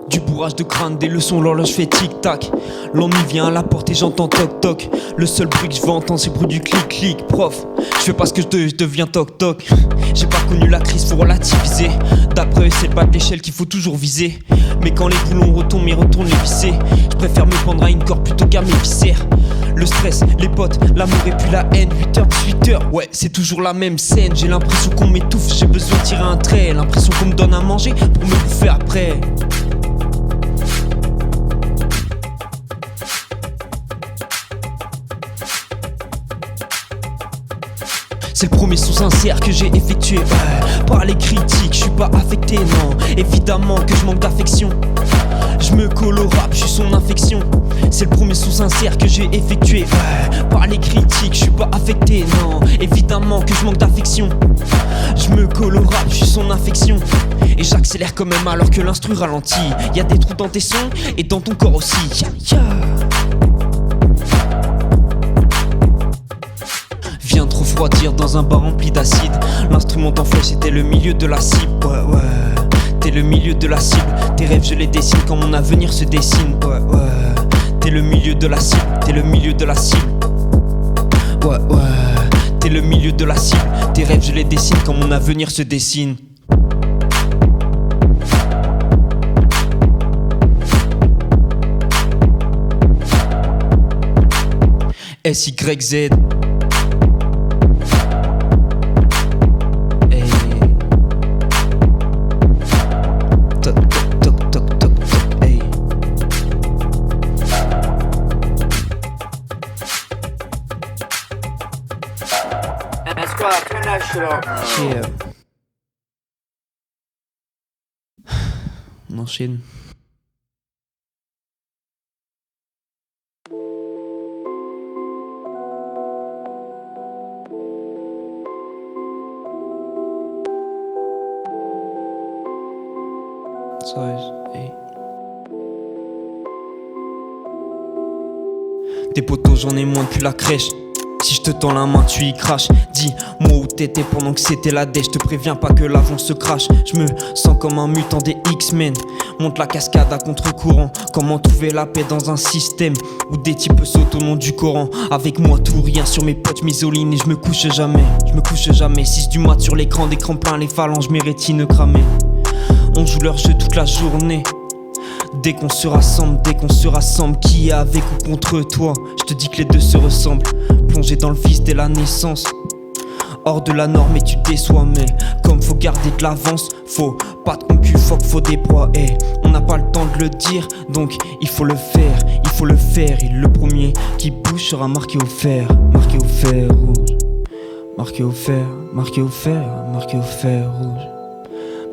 Du bourrage de crâne, des leçons, l'horloge fait tic-tac. L'ennui vient à la porte et j'entends toc-toc. Le seul bruit que je veux entendre c'est le bruit du clic-clic. Prof, je fais pas ce que je deviens toc-toc. J'ai pas connu la crise, faut relativiser. D'après eux c'est le bas de l'échelle qu'il faut toujours viser. Mais quand les boulons retombent, ils retournent les vissés. Je préfère me pendre à une corde plutôt qu'à mes viscères. Le stress, les potes, l'amour et puis la haine. 8h, 18h, ouais c'est toujours la même scène. J'ai l'impression qu'on m'étouffe, j'ai besoin de tirer un trait. L'impression qu'on me donne à manger pour me bouffer après. C'est le premier son sincère que j'ai effectué, par les critiques, je suis pas affecté, non. Évidemment que je manque d'affection. Je me colle au rap, je suis son infection. C'est le premier son sincère que j'ai effectué, par les critiques, je suis pas affecté, non. Évidemment que je manque d'affection. Je me colle au rap, je suis son infection. Et j'accélère quand même alors que l'instru ralentit. Y'a des trous dans tes sons et dans ton corps aussi. Viens te refroidir dans un bar rempli d'acide. L'instrument en flèche était le milieu de la cible. Ouais, t'es le milieu de la cible. Tes rêves je les dessine quand mon avenir se dessine. Ouais, t'es le milieu de la cible. T'es le milieu de la cible. Ouais, t'es le milieu de la cible. Tes rêves je les dessine quand mon avenir se dessine. SYZ. Yeah. On enchaîne. Des potos j'en ai moins depuis la crèche. Si je te tends la main tu y craches. Dis-moi où t'étais pendant que c'était la dèche. Je te préviens pas que l'avion se crache. Je me sens comme un mutant des X-Men. Monte la cascade à contre-courant. Comment trouver la paix dans un système où des types sautent au nom du Coran. Avec moi tout ou rien sur mes potes m'isoline. Et je me couche jamais 6 du mat sur l'écran, d'écran plein les phalanges, mes rétines cramées. On joue leur jeu toute la journée. Dès qu'on se rassemble, qui est avec ou contre toi? Je te dis que les deux se ressemblent. Plongé dans le vice dès la naissance. Hors de la norme et tu te déçois. Mais comme faut garder de l'avance, faut pas de concu, faut des proies. Et on n'a pas le temps de le dire, donc il faut le faire. Et le premier qui bouge sera marqué au fer. Marqué au fer rouge. Marqué au fer, marqué au fer, marqué au fer rouge.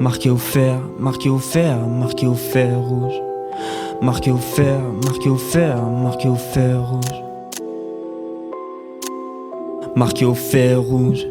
Marqué au fer, marqué au fer, marqué au fer rouge. Marqué au fer, marqué au fer, marqué au fer rouge. Marqué au fer rouge.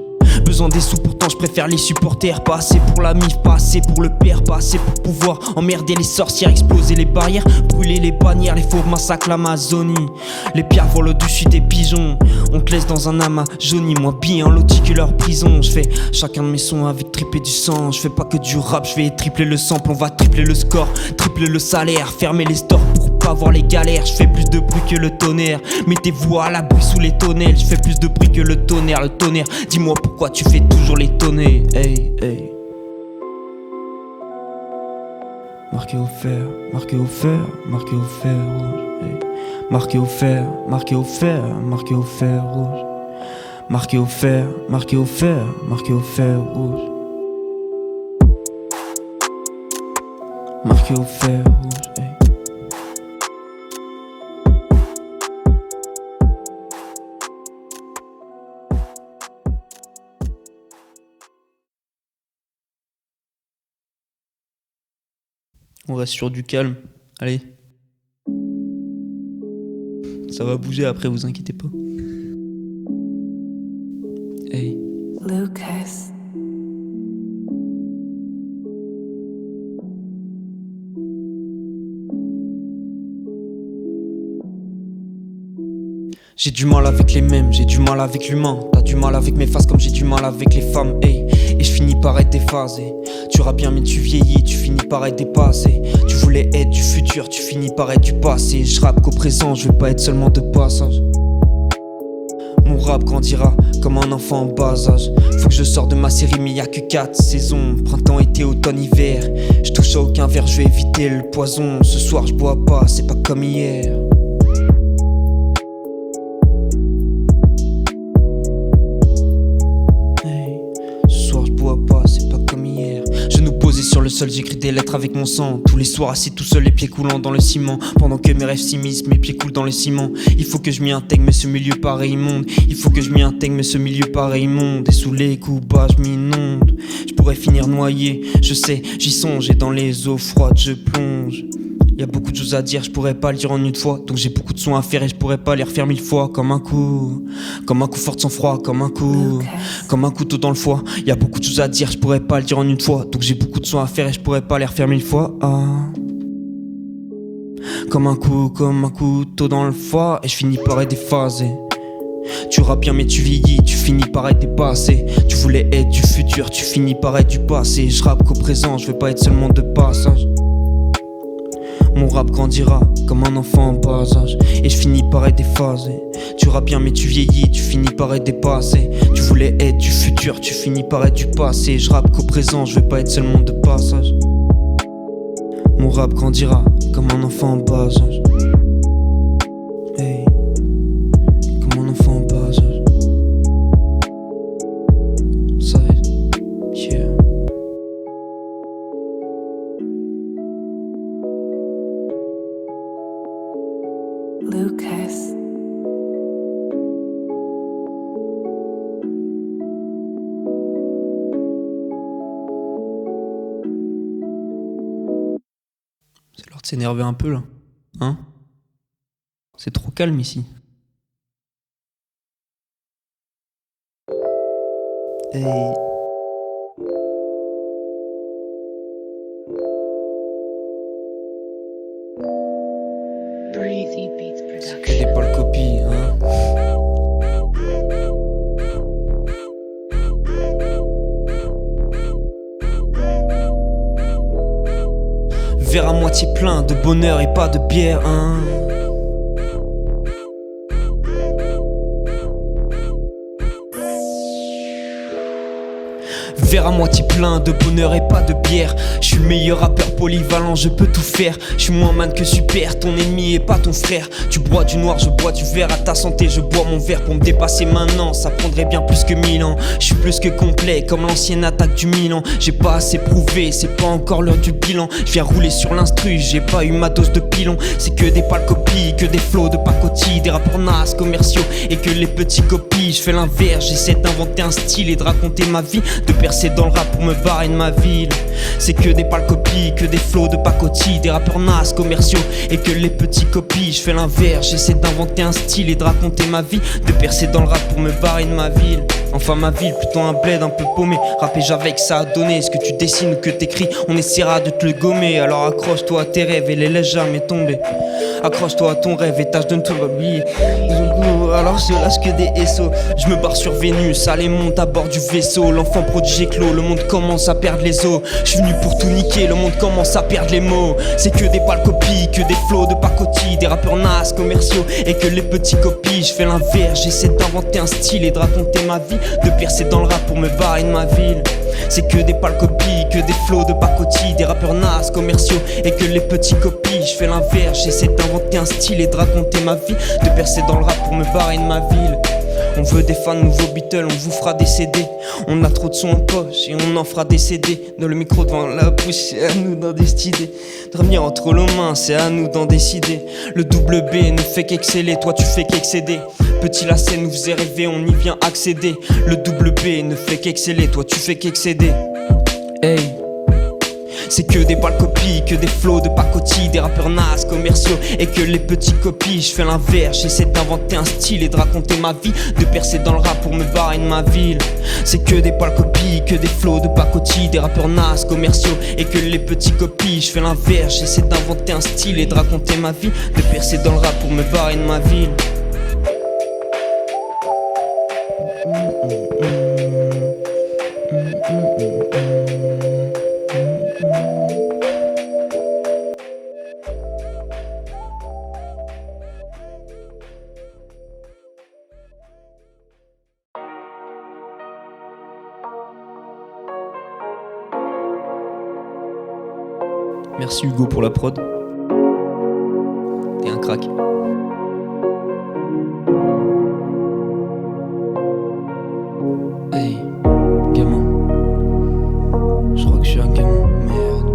Besoin des sous, pourtant je préfère les supporters. Pas assez pour la mif, pas assez pour le père, pas assez pour pouvoir emmerder les sorcières, exploser les barrières, brûler les bannières, les faux massacrent l'Amazonie. Les pierres volent au-dessus des pigeons. On te laisse dans un amas jauni, moi bien loti que leur prison. Je fais chacun de mes sons avec triper du sang. Je fais pas que du rap, je vais tripler le sample. On va tripler le score, tripler le salaire, fermer les stores pour pas voir les galères. Je fais plus de bruit que le tonnerre. Mettez-vous à l'abri sous les tonnelles. Je fais plus de bruit que le tonnerre. Le tonnerre, dis-moi pourquoi tu fais toujours les tonner. Hey, hey. Marqué au fer, marqué au fer, marqué au fer rouge. Hey. Marqué au fer, marqué au fer, marqué au fer rouge. Marqué au fer, marqué au fer, marqué au fer rouge. Marqué au fer rouge. Hey. On reste sur du calme. Allez. Ça va bouger après, vous inquiétez pas. Hey. Lucas. J'ai du mal avec les mêmes, j'ai du mal avec l'humain. T'as du mal avec mes faces comme j'ai du mal avec les femmes, hey. Et je finis par être déphasé. Tu rappes bien mais tu vieillis, tu finis par être dépassé. Tu voulais être du futur, tu finis par être du passé. Je rappe qu'au présent, je veux pas être seulement de passage. Mon rap grandira comme un enfant en bas âge. Faut que je sorte de ma série mais y'a que 4 saisons. Printemps, été, automne, hiver. Je touche à aucun verre, je vais éviter le poison. Ce soir je bois pas, c'est pas comme hier. Sur le sol, j'écris des lettres avec mon sang. Tous les soirs assis tout seul, les pieds coulant dans le ciment. Pendant que mes rêves s'immiscent, mes pieds coulent dans le ciment. Il faut que je m'y intègre mais ce milieu paraît immonde. Il faut que je m'y intègre mais ce milieu paraît immonde. Et sous les coups bas je m'inonde. Je pourrais finir noyé, je sais, j'y songe. Et dans les eaux froides je plonge. Y'a beaucoup de choses à dire, je pourrais pas le dire en une fois. Donc j'ai beaucoup de sons à faire et je pourrais pas les refaire 1000 fois. Comme un coup fort de sang-froid, comme un couteau dans le foie. Y'a beaucoup de choses à dire, je pourrais pas le dire en une fois. Donc j'ai beaucoup de sons à faire et je pourrais pas les refaire 1000 fois. Comme un couteau dans le foie. Et je finis par être déphasé. Tu rappes bien mais tu vieillis, tu finis par être dépassé. Tu voulais être du futur, tu finis par être du passé. Je rappe qu'au présent, je veux pas être seulement de passage. Mon rap grandira comme un enfant en bas âge. Et je finis par être déphasé. Tu rappes bien mais tu vieillis, tu finis par être dépassé. Tu voulais être du futur, tu finis par être du passé. Je rappe qu'au présent, je veux pas être seulement de passage. Mon rap grandira comme un enfant en bas âge. Hey, comme un enfant en bas âge. Side, yeah. Lucas. C'est l'heure de s'énerver un peu là, hein? C'est trop calme ici. Hey. Breezy Beats C'est Production. que des pâles copies, hein? Verre à moitié plein de bonheur et pas de bière, hein? Verre à moitié plein de bonheur et pas de bière. Je suis le meilleur rappeur polyvalent, je peux tout faire. Je suis moins man que super, ton ennemi est pas ton frère. Tu bois du noir, je bois du verre. À ta santé, je bois mon verre pour me dépasser maintenant. Ça prendrait bien plus que 1000 ans. Je suis plus que complet, comme l'ancienne attaque du Milan. J'ai pas assez prouvé, c'est pas encore l'heure du bilan. Je viens rouler sur l'instru, j'ai pas eu ma dose de pilon. C'est que des pâles copies, que des flots de pacotille. Des rappeurs nasses, commerciaux et que les petits copies. Je fais l'inverse, j'essaie d'inventer un style et de raconter ma vie. De percer dans le rap pour me barrer de ma ville. C'est que des pâles copies, que des flots de pacotille. Des rappeurs nasses, commerciaux et que les petits copies. Je fais l'inverse, j'essaie d'inventer un style et de raconter ma vie. De percer dans le rap pour me barrer de ma ville. Enfin ma ville, plutôt un bled un peu paumé. Rapper j'avais que ça a donné. Ce que tu dessines ou que t'écris, on essaiera de te le gommer. Alors accroche-toi à tes rêves et les laisse jamais tomber. Accroche-toi à ton rêve et tâche de ne te l'oublier. Alors je lâche que des SO. Je me barre sur Vénus, allez monte à bord du vaisseau. L'enfant prodige éclos, le monde commence à perdre les os. Je suis venu pour tout niquer, le monde commence à perdre les mots. C'est que des pâles copies, que des flots de pacotille. Des rappeurs nasses, commerciaux et que les petits copies. Je fais l'inverse, j'essaie d'inventer un style et de raconter ma vie. De percer dans le rap pour me barrer de ma ville. C'est que des pâles copies, que des flots de pacotille. Des rappeurs nasses, commerciaux et que les petits copies. Je fais l'inverse, j'essaie d'inventer un style et de raconter ma vie. De percer dans le rap pour me barrer de ma ville. On veut des fans nouveaux Beatles, on vous fera des CD. On a trop de sons en poche et on en fera des CD. Dans le micro devant la bouche, c'est à nous d'en décider. De revenir entre nos mains, c'est à nous d'en décider. Le double B ne fait qu'exceller, toi tu fais qu'excéder. Petit lacet nous faisait rêver, on y vient accéder. Le double B ne fait qu'exceller, toi tu fais qu'excéder. Hey. C'est que des pâles copies, que des flots de pacotille. Des rappeurs nasses, commerciaux et que les petits copies. Je fais l'inverse, j'essaie d'inventer un style et de raconter ma vie. De percer dans le rap pour me barrer de ma ville. C'est que des pâles copies, que des flots de pacotille. Des rappeurs nasses, commerciaux et que les petits copies. Je fais l'inverse, j'essaie d'inventer un style et de raconter ma vie. De percer dans le rap pour me barrer de ma ville. Merci Hugo pour la prod. T'es un crack. Hey, gamin. Je crois que je suis un gamin, merde.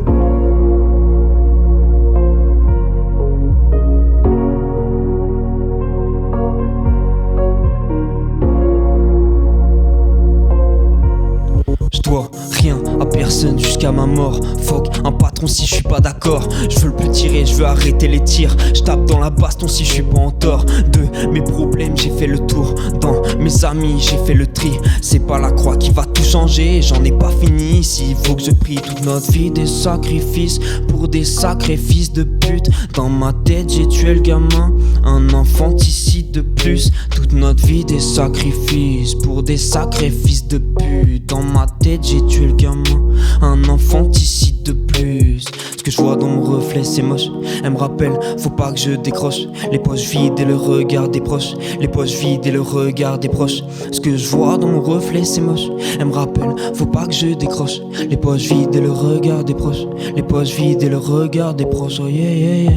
Je dois rien à personne jusqu'à ma mort. Fuck un patron si je suis pas d'accord. Je veux le plus tirer, je veux arrêter les tirs. Je tape dans la baston si je suis pas en tort. De mes problèmes j'ai fait le tour. Dans mes amis j'ai fait le tri. C'est pas la croix qui va tout changer. J'en ai pas fini ici, faut que je prie. Toute notre vie des sacrifices pour des sacrifices de pute. Dans ma tête j'ai tué le gamin, un infanticide de plus. Toute notre vie des sacrifices pour des sacrifices de pute. Dans ma tête j'ai tué le gamin, un infanticide de plus. Ce que je vois dans mon reflet c'est moche. Elle me rappelle, faut pas que je décroche. Les poches vides et le regard des proches. Les poches vides et le regard des proches. Ce que je vois dans mon reflet c'est moche. Elle me rappelle, faut pas que je décroche. Les poches vides et le regard des proches. Les poches vides et le regard des proches. Oh yeah yeah yeah.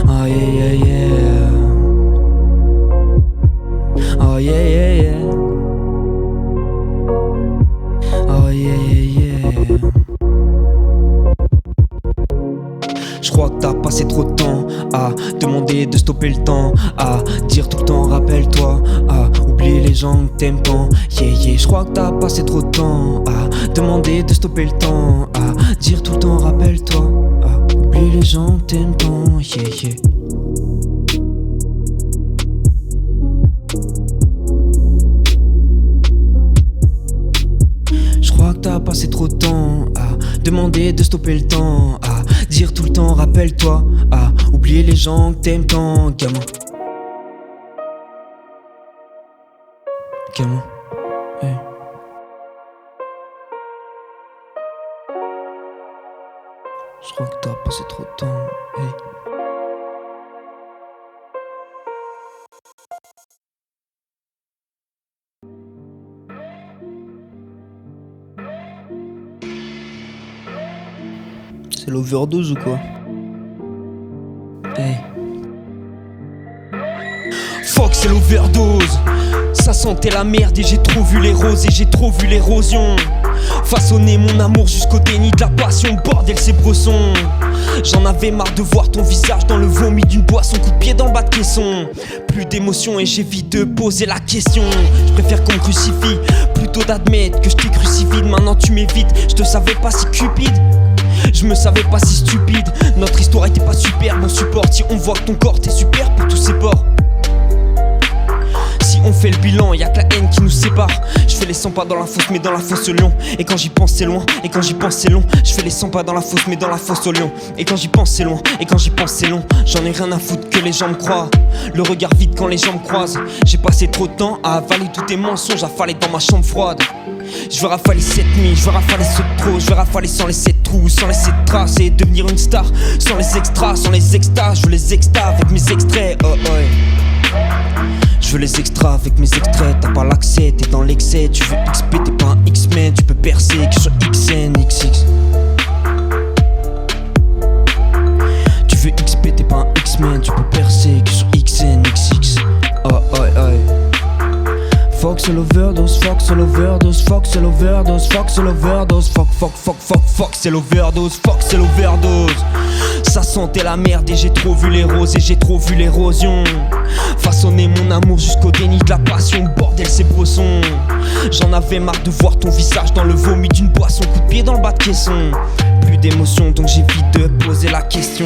Oh yeah yeah yeah. Oh yeah yeah yeah. Oh yeah yeah yeah. Je crois que t'as passé trop de temps à demander de stopper le temps, à dire tout le temps rappelle-toi, à oublier les gens que t'aimes tant. Yeah yeah. Je crois que t'as passé trop de temps à demander de stopper le temps, à dire tout le temps rappelle-toi, à oublier les gens que t'aimes tant. Yeah yeah. Je crois que t'as passé trop de temps à demander de stopper le temps, à dire tout le temps rappelle-toi, à oublier les gens que t'aimes tant. Gamin. Gamin. Hey. Je crois que t'as passé trop de temps. Hey. C'est l'overdose ou quoi? Hey. Fuck c'est l'overdose. Ça sentait la merde et j'ai trop vu les roses et j'ai trop vu l'érosion. Façonner mon amour jusqu'au déni de la passion. Bordel c'est bresson. J'en avais marre de voir ton visage dans le vomi d'une boisson. Coup de pied dans le bas de caisson. Plus d'émotion et j'évite de poser la question. Je préfère qu'on me crucifie plutôt d'admettre que je t'ai crucifié. Maintenant tu m'évites, je te savais pas si cupide. Je me savais pas si stupide. Notre histoire était pas super, bon support. Si on voit que ton corps t'es super pour tous ces bords. Si on fait le bilan, y'a que la haine qui nous sépare. Je fais les 100 pas dans la fosse mais dans la fosse au lion. Et quand j'y pense c'est loin, et quand j'y pense c'est long. Je fais les 100 pas dans la fosse mais dans la fosse au lion. Et quand j'y pense c'est loin, et quand j'y pense c'est long. J'en ai rien à foutre que les gens me croient. Le regard vide quand les gens me croisent. J'ai passé trop de temps à avaler tous tes mensonges, à faler dans ma chambre froide. Je veux rafaler cette nuit, je veux rafaler ce trop. Je veux rafaler sans laisser de trous, sans laisser de traces. Et devenir une star, sans les extras, sans les extas. Je veux les extas avec mes extraits, oh oh. Je veux les extras avec mes extraits. T'as pas l'accès, t'es dans l'excès. Tu veux XP, t'es pas un X-Men. Tu peux percer que sur XN, XX. Tu veux XP, t'es pas un X-Men. Tu peux percer que sur XN, XX. Oh oh oh. Fuck c'est l'overdose, fuck c'est l'overdose, fuck c'est l'overdose, fuck c'est l'overdose, fuck fuck fuck fuck fuck c'est l'overdose, fuck c'est l'overdose. Ça sentait la merde et j'ai trop vu les roses et j'ai trop vu l'érosion. Façonner mon amour jusqu'au déni de la passion. Bordel c'est bresson. J'en avais marre de voir ton visage dans le vomi d'une boisson. Coup de pied dans le bas de caisson. Plus d'émotion donc j'évite de poser la question.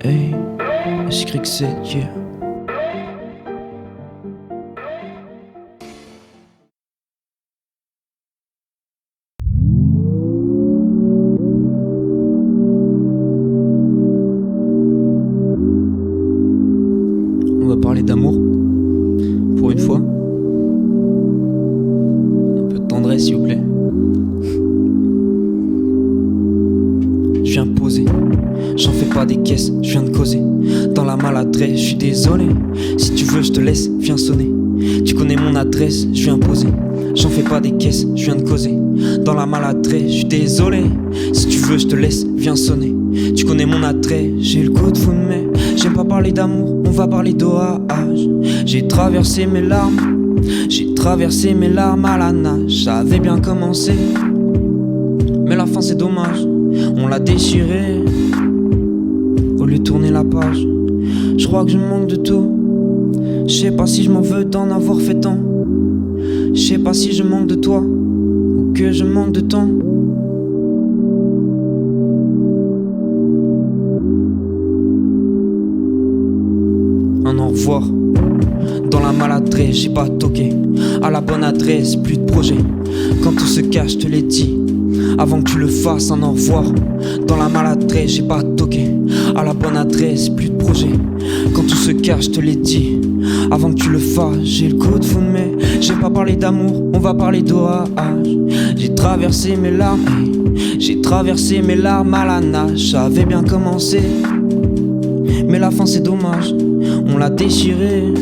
Hey, je crie que c'est yeah. On va parler d'amour, pour une fois. Un peu de tendresse s'il vous plaît. Je viens poser J'en fais pas des caisses, je viens de causer. Dans la maladresse, je suis désolé. Si tu veux, je te laisse, viens sonner. Tu connais mon adresse, je viens poser. J'en fais pas des caisses, je viens de causer. Dans la maladresse, je suis désolé. Si tu veux, je te laisse, viens sonner. Tu connais mon adresse, j'ai le coup de foudre, mais j'aime pas parler d'amour, on va parler d'orage. J'ai traversé mes larmes, j'ai traversé mes larmes à la nage. Ça avait bien commencé, mais la fin c'est dommage. On l'a déchiré, au lieu de tourner la page. Je crois que je manque de tout. Je sais pas si je m'en veux d'en avoir fait tant. Je sais pas si je manque de toi ou que je manque de temps. Un au revoir. Dans la maladresse, j'ai pas toqué. À la bonne adresse, plus de projet. Quand tout se cache, je te l'ai dit. Avant que tu le fasses, un au revoir. Dans la maladresse, j'ai pas toqué. À la bonne adresse, plus de projet. Quand tout se cache, je te l'ai dit. Avant que tu le fasses, j'ai le coup de foudre, mais j'ai pas parlé d'amour, on va parler d'orage. J'ai traversé mes larmes, j'ai traversé mes larmes à la nage. Ça avait bien commencé, mais la fin c'est dommage. On l'a déchiré,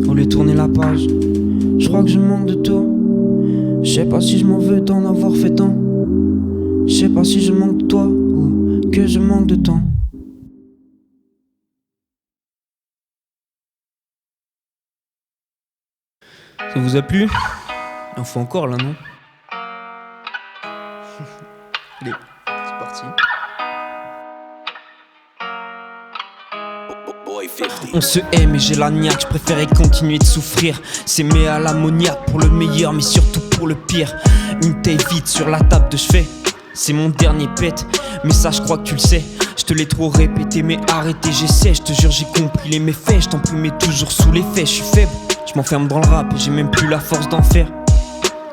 au lieu de tourner la page. Je crois que je manque de tout. Je sais pas si je m'en veux d'en avoir fait tant. Je sais pas si je manque de toi ou que je manque de temps. Ça vous a plu? Il en faut encore là, non? Allez, c'est parti. On se hait mais j'ai la niaque, je préférais continuer de souffrir. S'aimer à l'ammoniaque pour le meilleur mais surtout pour le pire. Une taille vide sur la table de chevet, c'est mon dernier pet. Mais ça je crois que tu le sais, je te l'ai trop répété mais arrêtez j'essaie. Je te jure j'ai compris les méfaits, je t'en prie mais toujours sous l'effet. Je suis faible, je m'enferme dans le rap et j'ai même plus la force d'en faire.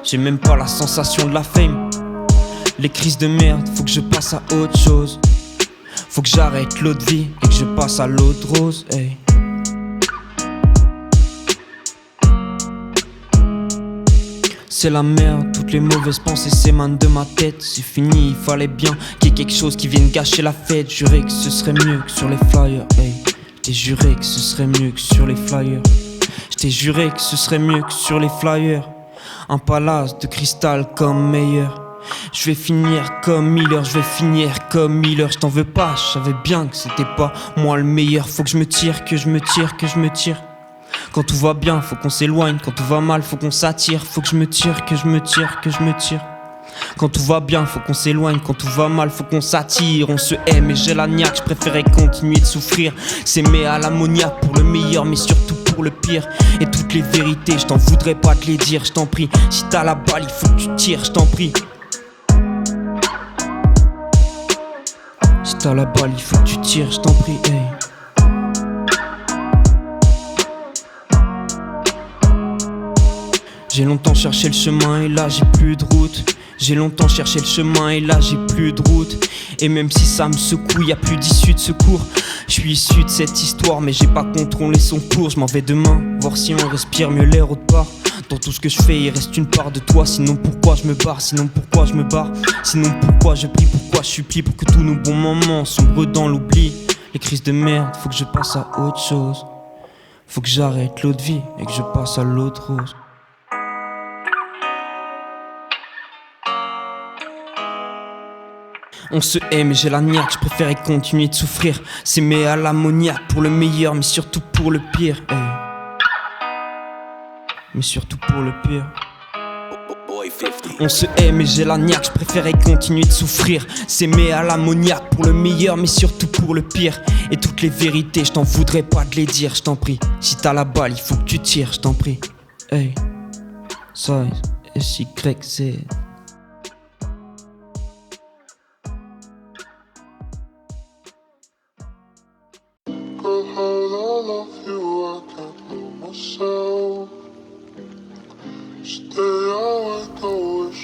J'ai même pas la sensation de la fame. Les crises de merde, faut que je passe à autre chose. Faut que j'arrête l'autre vie et que je passe à l'autre rose, hey. C'est la merde, toutes les mauvaises pensées s'émanent de ma tête. C'est fini, il fallait bien qu'il y ait quelque chose qui vienne gâcher la fête. Juré que ce serait mieux que sur les flyers, hey. J't'ai juré que ce serait mieux que sur les flyers. J't'ai juré que ce serait mieux que sur les flyers. Un palace de cristal comme meilleur. Je vais finir comme Miller, je vais finir comme Miller. Je t'en veux pas, je savais bien que c'était pas moi le meilleur. Faut que je me tire, que je me tire, que je me tire. Quand tout va bien, faut qu'on s'éloigne. Quand tout va mal, faut qu'on s'attire. Faut que je me tire, que je me tire, que je me tire. Quand tout va bien, faut qu'on s'éloigne. Quand tout va mal, faut qu'on s'attire. On se hait mais j'ai la niaque, je préférais continuer de souffrir. S'aimer à l'ammoniaque pour le meilleur mais surtout pour le pire. Et toutes les vérités, je t'en voudrais pas te les dire, je t'en prie. Si t'as la balle, il faut que tu tires, je t'en prie. Si t'as la balle, il faut que tu tires, je t'en prie, hey. J'ai longtemps cherché le chemin et là j'ai plus de route. J'ai longtemps cherché le chemin et là j'ai plus de route. Et même si ça me secoue, y'a plus d'issue de secours. Je suis issu de cette histoire mais j'ai pas contrôlé son cours. Je m'en vais demain, voir si on respire mieux l'air autre part. Dans tout ce que je fais il reste une part de toi. Sinon pourquoi je me barre, sinon pourquoi je me barre. Sinon pourquoi je prie, pourquoi je supplie. Pour que tous nos bons moments sombrent dans l'oubli. Les crises de merde, faut que je passe à autre chose. Faut que j'arrête l'autre vie et que je passe à l'autre rose. On se hait mais j'ai la niaque, je préférais continuer de souffrir. S'aimer à l'ammoniaque pour le meilleur mais surtout pour le pire, hey. Mais surtout pour le pire. On se hait mais j'ai la niaque, je préférais continuer de souffrir. S'aimer à l'ammoniaque pour le meilleur mais surtout pour le pire. Et toutes les vérités, je t'en voudrais pas de les dire, je t'en prie. Si t'as la balle, il faut que tu tires, je t'en prie. Hey, size, SYZ.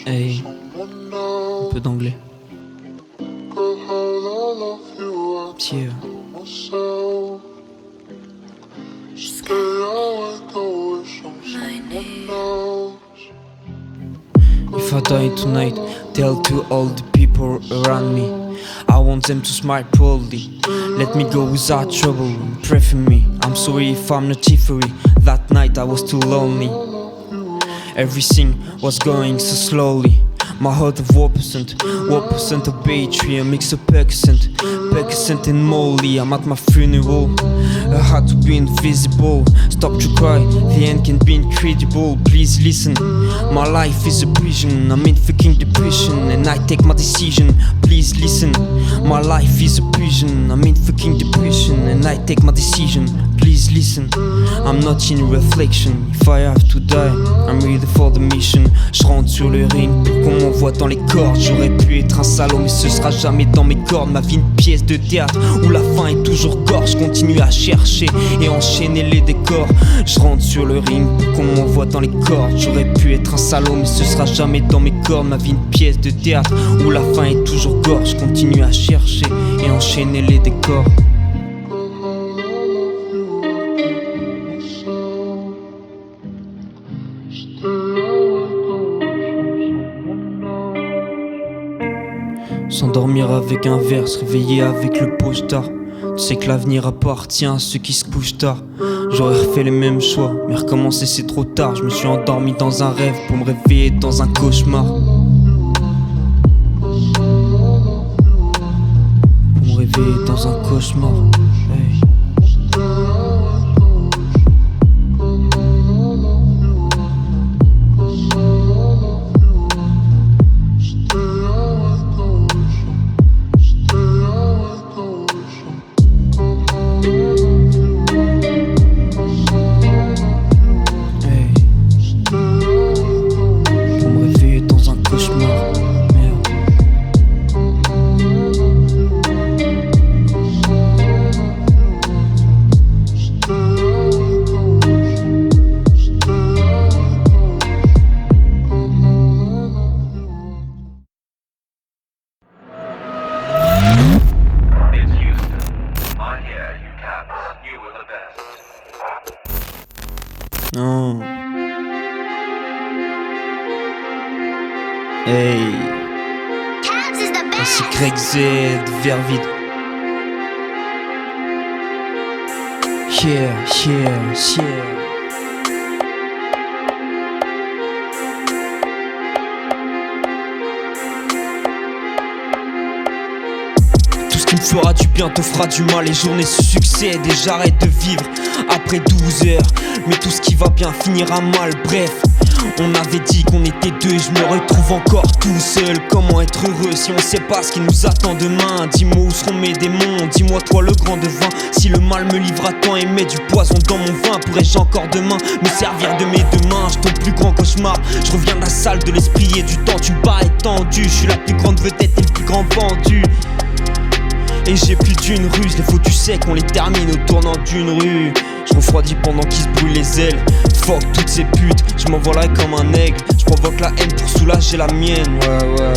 Hey, un peu d'anglais. Pierre. If I die tonight, tell to all the people around me I want them to smile proudly. Let me go without trouble. Pray for me. I'm sorry if I'm not free. That night I was too lonely. Everything was going so slowly. My heart of 1% of battery, a mix of Percocet and Molly. I'm at my funeral, I had to be invisible. Stop to cry, the end can be incredible. Please listen, my life is a prison. I'm in fucking depression and I take my decision. Please listen, my life is a prison. I'm in fucking depression and I take my decision. Please listen, I'm not in reflection. If I have to die, I'm ready for the mission. Je rentre sur le ring pour qu'on m'envoie dans les cordes. J'aurais pu être un salaud mais ce sera jamais dans mes cordes. Ma vie une pièce de théâtre où la fin est toujours gorge. Je continue à chercher et enchaîner les décors. Je rentre sur le ring pour qu'on m'envoie dans les cordes. J'aurais pu être un salaud mais ce sera jamais dans mes cordes. Ma vie une pièce de théâtre où la fin est toujours gorge. Je continue à chercher et enchaîner les décors. S'endormir avec un verre, se réveiller avec le poche-tard. Tu sais que l'avenir appartient à ceux qui se couchent tard. J'aurais refait les mêmes choix, mais recommencer c'est trop tard. Je me suis endormi dans un rêve pour me réveiller dans un cauchemar. Pour me réveiller dans un cauchemar. Hey. Non. Hey. C'est Greg Z, vers vide. Yeah. Tout ce qui me fera du bien te fera du mal. Les journées se succèdent et j'arrête de vivre après 12 heures. Mais tout ce qui va bien finira mal, bref. On avait dit qu'on était deux, je me retrouve encore tout seul. Comment être heureux si on sait pas ce qui nous attend demain? Dis-moi où seront mes démons, dis-moi toi le grand devin. Si le mal me livre à temps et met du poison dans mon vin, pourrais-je encore demain me servir de mes deux mains? Je ton plus grand cauchemar, je reviens de la salle de l'esprit et du temps. Tu me parais tendu, je suis la plus grande vedette et le plus grand vendu. Et j'ai plus d'une ruse, les faux tu sais qu'on les termine au tournant d'une rue. Je refroidis pendant qu'ils se brûlent les ailes. Fuck toutes ces putes, je m'envolerai comme un aigle. Je provoque la haine pour soulager la mienne. Ouais.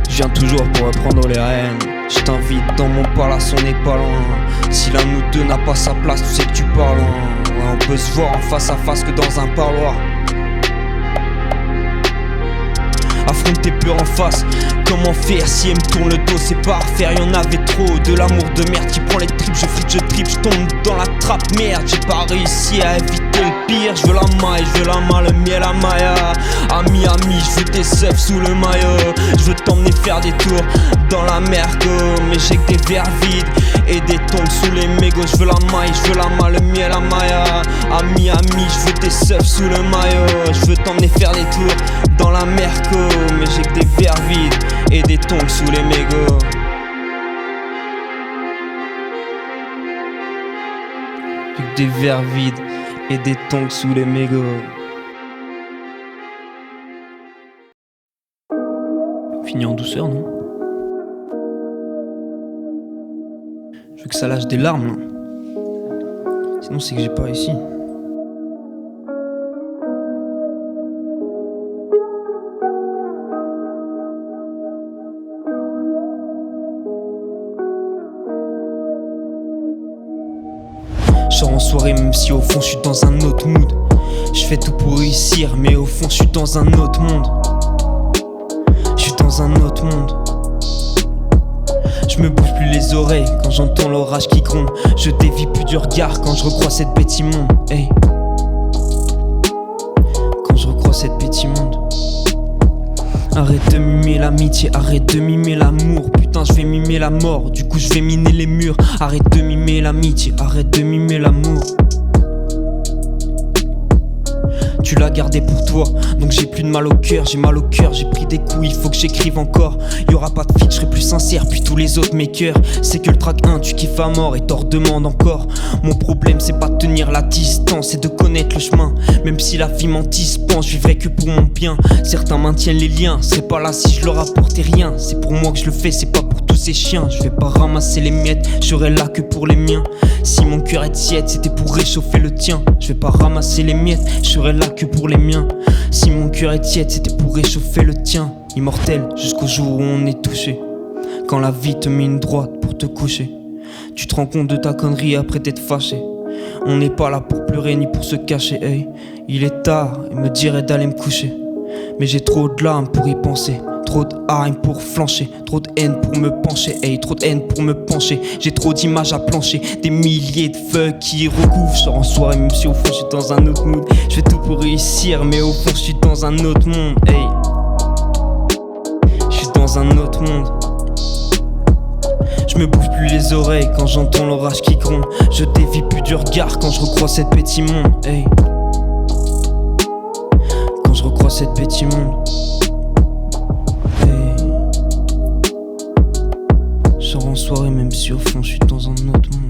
Je viens toujours pour reprendre les rênes. Je t'invite dans mon palace, on n'est pas loin. Si l'un de nous deux n'a pas sa place, tu sais que tu pars loin. Ouais, on peut se voir en face à face que dans un parloir. Affronte tes peurs en face. Comment faire si elle me tourne le dos? C'est pas à refaire, y'en avait trop. De l'amour de merde qui prend les tripes. Je frites, je tripe, je tombe dans la trappe. Merde, j'ai pas réussi à éviter le pire. Je veux la maille, je veux la main, le miel à Maya. Ami, je veux tes seufs sous le maillot. Je veux t'emmener faire des tours dans la merco. Mais j'ai que des verres vides et des tongs sous les mégots. Je veux la maille, je veux la main, le miel à Maya. Ami, je veux tes seufs sous le maillot. Je veux t'emmener faire des tours dans la merco. Mais j'ai que des verres vides et des tongs sous les mégots. J'ai que des verres vides et des tongs sous les mégots. Fini en douceur, non? Je veux que ça lâche des larmes, non? Sinon c'est que j'ai pas réussi. Je sors en soirée même si au fond je suis dans un autre mood. Je fais tout pour réussir mais au fond je suis dans un autre monde. Je suis dans un autre monde. oreilles quand j'entends l'orage qui gronde. Je dévie plus du regard quand je recrois cette bête immonde. Hey. Quand je recrois cette bête immonde. Arrête de mimer l'amitié, arrête de mimer l'amour. Putain je vais mimer la mort, du coup je vais miner les murs. Arrête de mimer l'amitié, arrête de mimer l'amour. Tu l'as gardé pour toi, donc j'ai plus de mal au cœur. J'ai mal au cœur, j'ai pris des coups, il faut que j'écrive encore. Y'aura pas de feat, je serai plus sincère, puis tous les autres mes cœurs. C'est que le track 1, tu kiffes à mort et t'en redemandes encore. Mon problème c'est pas de tenir la distance, c'est de connaître le chemin. Même si la vie m'anticipant, je vivrai que pour mon bien. Certains maintiennent les liens, serais pas là si je leur apportais rien. C'est pour moi que je le fais, c'est pas pour tous ces chiens. Je vais pas ramasser les miettes, je serai là que pour les miens. Si mon cœur est tiède, c'était pour réchauffer le tien. Je vais pas ramasser les miettes, je serai là que pour les miens. Si mon cœur est tiède, c'était pour réchauffer le tien. Immortel jusqu'au jour où on est touché. Quand la vie te met une droite pour te coucher, tu te rends compte de ta connerie après t'être fâché. On n'est pas là pour pleurer ni pour se cacher, hey. Il est tard et me dirait d'aller me coucher, mais j'ai trop de larmes pour y penser. Trop de haine pour flancher, trop de haine pour me pencher, hey, trop de haine pour me pencher. J'ai trop d'images à plancher, des milliers de feux qui recouvrent. Je sors en soirée même si au fond je suis dans un autre mood. Je fais tout pour réussir mais au fond je suis dans un autre monde, hey. Je suis dans un autre monde. Je me bouge plus les oreilles quand j'entends l'orage qui gronde. Je dévie plus du regard quand je recrois cette bête immonde, hey. Quand je recrois cette bête immonde. Je sors en soirée même si au fond je suis dans un autre monde.